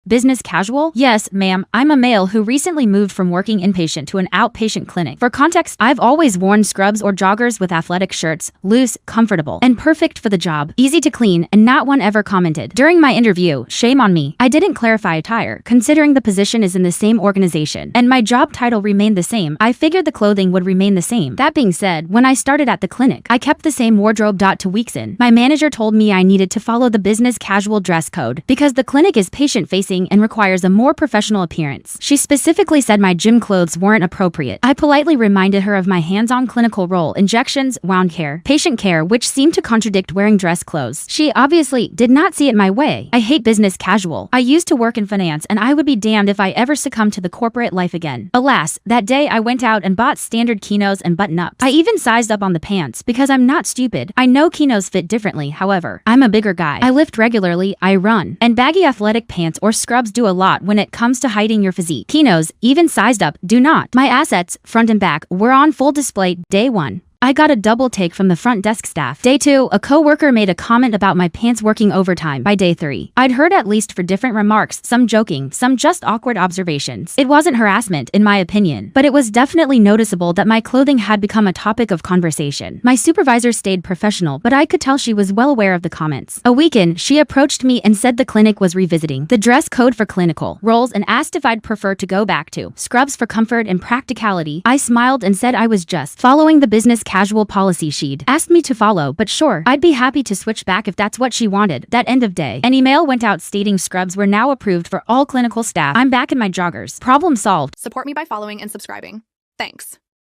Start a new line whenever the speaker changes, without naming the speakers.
Business casual? Yes, ma'am. I'm a male who recently moved from working inpatient to an outpatient clinic. For context, I've always worn scrubs or joggers with athletic shirts, loose, comfortable, and perfect for the job. Easy to clean, and not one ever commented. During my interview, shame on me, I didn't clarify attire, considering the position is in the same organization, and my job title remained the same. I figured the clothing would remain the same. That being said, when I started at the clinic, I kept the same wardrobe. 2 weeks in, my manager told me I needed to follow the business casual dress code because the clinic is patient-facing and requires a more professional appearance. She specifically said my gym clothes weren't appropriate. I politely reminded her of my hands-on clinical role, injections, wound care, patient care, which seemed to contradict wearing dress clothes. She obviously did not see it my way. I hate business casual. I used to work in finance, and I would be damned if I ever succumbed to the corporate life again. Alas, that day I went out and bought standard chinos and button-ups. I even sized up on the pants because I'm not stupid. I know chinos fit differently, however. I'm a bigger guy. I lift regularly, I run, and baggy athletic pants or scrubs do a lot when it comes to hiding your physique. Chinos, even sized up, do not. My assets, front and back, were on full display day 1. I got a double take from the front desk staff. Day 2, a coworker made a comment about my pants working overtime. By day 3, I'd heard at least 4 different remarks, some joking, some just awkward observations. It wasn't harassment, in my opinion, but it was definitely noticeable that my clothing had become a topic of conversation. My supervisor stayed professional, but I could tell she was well aware of the comments. A week in, she approached me and said the clinic was revisiting the dress code for clinical roles and asked if I'd prefer to go back to scrubs for comfort and practicality. I smiled and said I was just following the business casual policy she'd asked me to follow, but sure, I'd be happy to switch back if that's what she wanted. That end of day, an email went out stating scrubs were now approved for all clinical staff. I'm back in my joggers. Problem solved.
Support me by following and subscribing. Thanks.